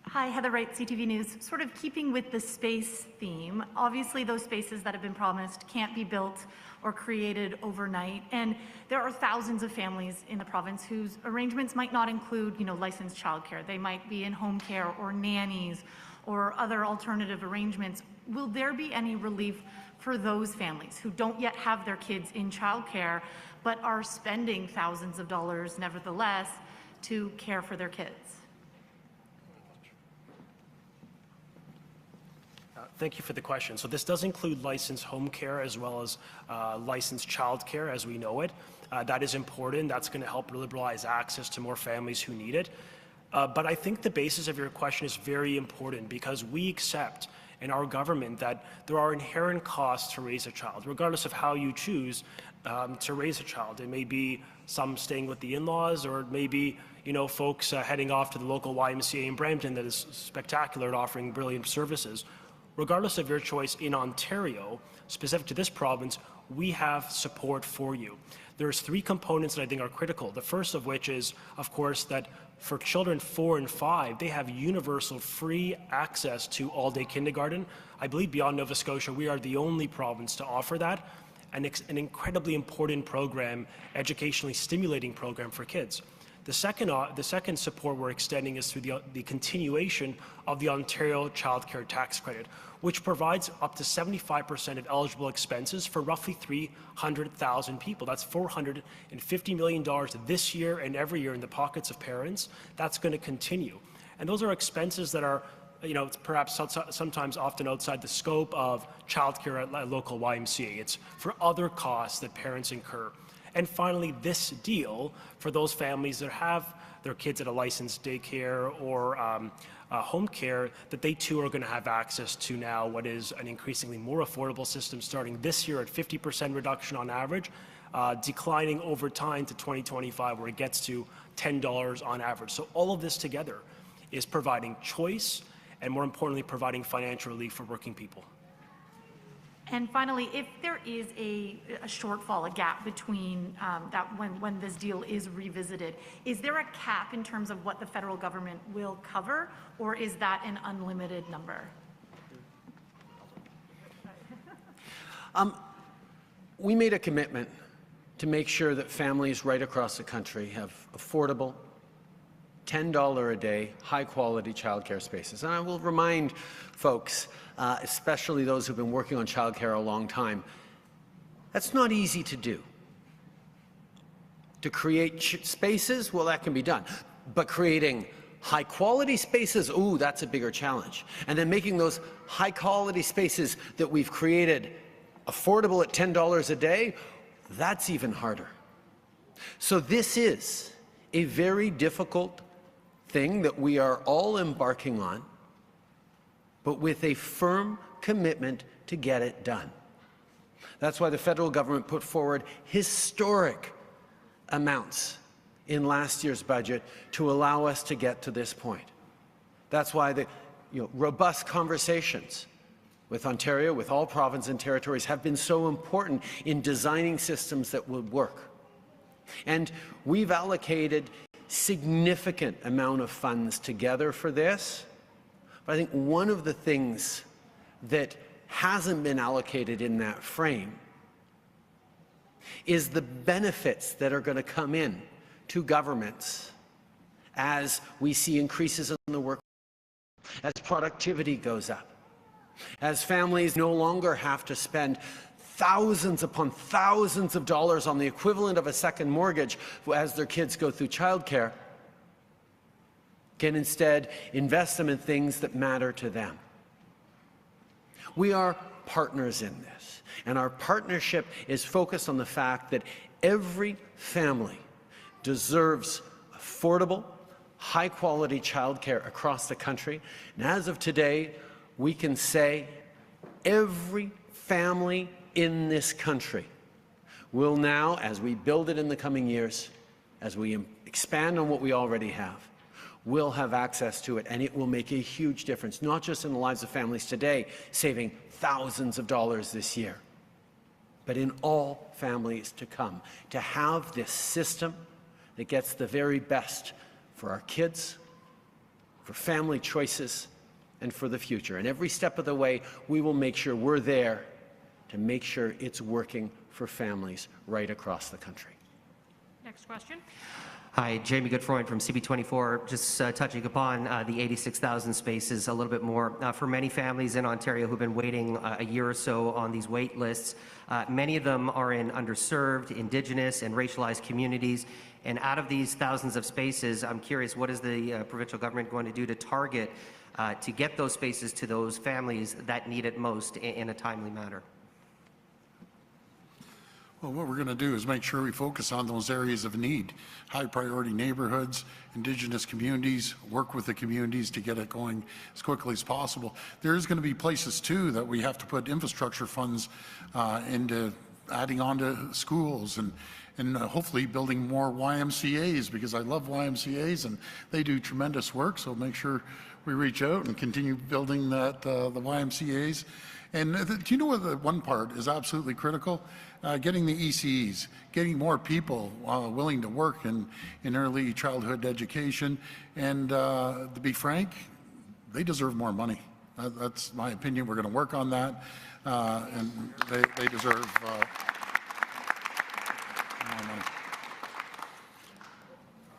Hi, Heather Wright, CTV News. Sort of keeping with the space theme, obviously those spaces that have been promised can't be built or created overnight, and there are thousands of families in the province whose arrangements might not include, licensed childcare. They might be in home care or nannies or other alternative arrangements. Will there be any relief for those families who don't yet have their kids in childcare but are spending thousands of dollars nevertheless to care for their kids? Thank you for the question. So this does include licensed home care as well as licensed childcare as we know it. That is important. That's going to help liberalize access to more families who need it. But I think the basis of your question is very important, because we accept in our government that there are inherent costs to raise a child, regardless of how you choose to raise a child. It may be some staying with the in-laws, or it may be folks heading off to the local YMCA in Brampton that is spectacular at offering brilliant services. Regardless of your choice in Ontario, specific to this province, we have support for you. There's three components that I think are critical. The first of which is, of course, that for children 4 and 5, they have universal free access to all-day kindergarten. I believe beyond Nova Scotia, we are the only province to offer that, and an incredibly important program, educationally stimulating program for kids. The second support we're extending is through the continuation of the Ontario Childcare Tax Credit, which provides up to 75% of eligible expenses for roughly 300,000 people. That's $450 million this year and every year in the pockets of parents. That's going to continue. And those are expenses that are, perhaps sometimes often outside the scope of childcare at a local YMCA. It's for other costs that parents incur. And finally, this deal for those families that have their kids at a licensed daycare or home care, that they too are going to have access to now what is an increasingly more affordable system, starting this year at 50% reduction on average, declining over time to 2025, where it gets to $10 on average. So all of this together is providing choice and, more importantly, providing financial relief for working people. And finally, if there is a shortfall, a gap between that when this deal is revisited, is there a cap in terms of what the federal government will cover, or is that an unlimited number? We made a commitment to make sure that families right across the country have affordable, $10 a day, high-quality childcare spaces. And I will remind folks, especially those who've been working on childcare a long time, that's not easy to do. To create spaces, well, that can be done. But creating high-quality spaces, ooh, that's a bigger challenge. And then making those high-quality spaces that we've created affordable at $10 a day, that's even harder. So this is a very difficult thing that we are all embarking on, but with a firm commitment to get it done. That's why the federal government put forward historic amounts in last year's budget to allow us to get to this point. That's why the robust conversations with Ontario, with all provinces and territories, have been so important in designing systems that would work. And we've allocated significant amount of funds together for this. But I think one of the things that hasn't been allocated in that frame is the benefits that are going to come in to governments as we see increases in the work, as productivity goes up, as families no longer have to spend thousands upon thousands of dollars on the equivalent of a second mortgage as their kids go through childcare, can instead invest them in things that matter to them. We are partners in this, and our partnership is focused on the fact that every family deserves affordable, high-quality childcare across the country. And as of today, we can say every family in this country will now, as we build it in the coming years, as we expand on what we already have, will have access to it, and it will make a huge difference, not just in the lives of families today, saving thousands of dollars this year, but in all families to come, to have this system that gets the very best for our kids, for family choices, and for the future. And every step of the way, we will make sure we're there to make sure it's working for families right across the country. Next question. Hi, Jamie Goodfreund from CB24. Just touching upon the 86,000 spaces a little bit more. For many families in Ontario who've been waiting a year or so on these wait lists, many of them are in underserved, Indigenous, and racialized communities. And out of these thousands of spaces, I'm curious, what is the provincial government going to do to target to get those spaces to those families that need it most in a timely manner? Well, what we're going to do is make sure we focus on those areas of need, high priority neighborhoods, Indigenous communities, work with the communities to get it going as quickly as possible. There is going to be places too that we have to put infrastructure funds into adding on to schools and hopefully building more YMCAs, because I love YMCAs and they do tremendous work. So make sure we reach out and continue building that, the YMCAs. And do you know what the one part is absolutely critical? Getting the ECEs, getting more people willing to work in early childhood education. And to be frank, they deserve more money. That's my opinion. We're going to work on that. And they deserve more money.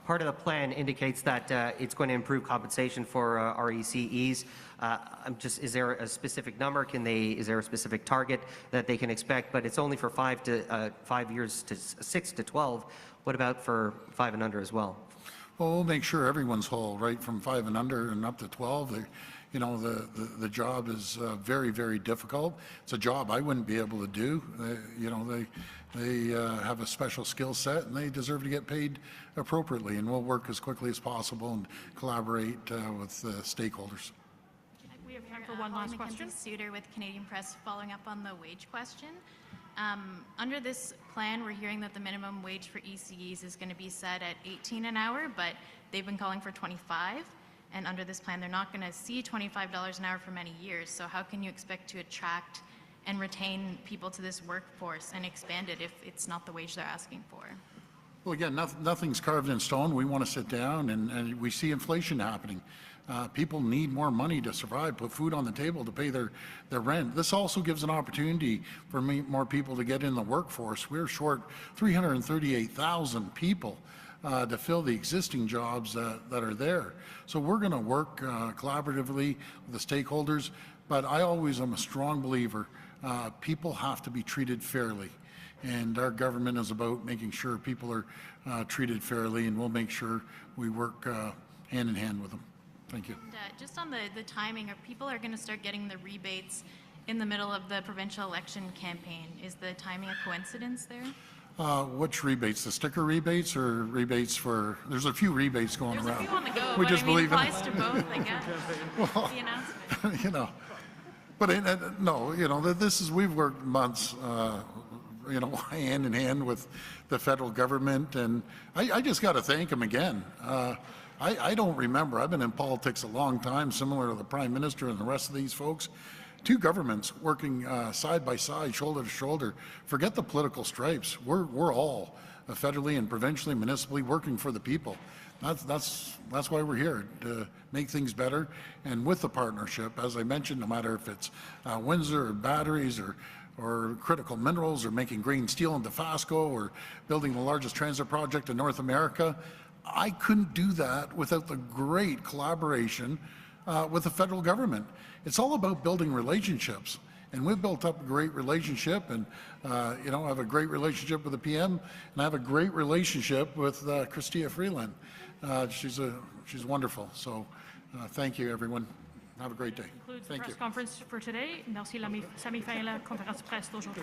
Part of the plan indicates that it's going to improve compensation for RECEs. Is there a specific number? Is there a specific target that they can expect? But it's only for 5 years to 6 to 12. What about for 5 and under as well? Well, we'll make sure everyone's whole, right from 5 and under and up to 12. The job is very, very difficult. It's a job I wouldn't be able to do. They have a special skill set and they deserve to get paid appropriately. And we'll work as quickly as possible and collaborate with stakeholders. We have time for one last question. Suter with Canadian Press, following up on the wage question. Under this plan, we're hearing that the minimum wage for ECEs is going to be set at 18 an hour, but they've been calling for 25. And under this plan, they're not going to see $25 an hour for many years. So how can you expect to attract and retain people to this workforce and expand it if it's not the wage they're asking for? Well, again, nothing's carved in stone. We want to sit down and we see inflation happening. People need more money to survive, put food on the table, to pay their rent. This also gives an opportunity for more people to get in the workforce. We're short 338,000 people to fill the existing jobs that are there. So we're going to work collaboratively with the stakeholders, but I always am a strong believer people have to be treated fairly. And our government is about making sure people are treated fairly, and we'll make sure we work hand in hand with them. Thank you. And, just on the timing, people are going to start getting the rebates in the middle of the provincial election campaign. Is the timing a coincidence there? Which rebates? The sticker rebates or rebates for? There's a few rebates going around. There's a few on the go, We but just I mean, believe in applies to both, I guess. Well, the announcement. But no, this is, we've worked months, hand in hand with the federal government, and I just got to thank them again. I don't remember, I've been in politics a long time, similar to the Prime Minister and the rest of these folks. Two governments working side by side, shoulder to shoulder. Forget the political stripes. We're all federally and provincially, municipally working for the people. That's why we're here, to make things better. And with the partnership, as I mentioned, no matter if it's Windsor or batteries or critical minerals or making green steel in Dofasco or building the largest transit project in North America, I couldn't do that without the great collaboration with the federal government. It's all about building relationships. And we've built up a great relationship, and you know, I have a great relationship with the PM, and I have a great relationship with Christia Freeland. She's wonderful. So thank you, everyone. Have a great day. Concludes the Thank press you. conference for today. Merci, ça met fin à la conférence de presse d'aujourd'hui.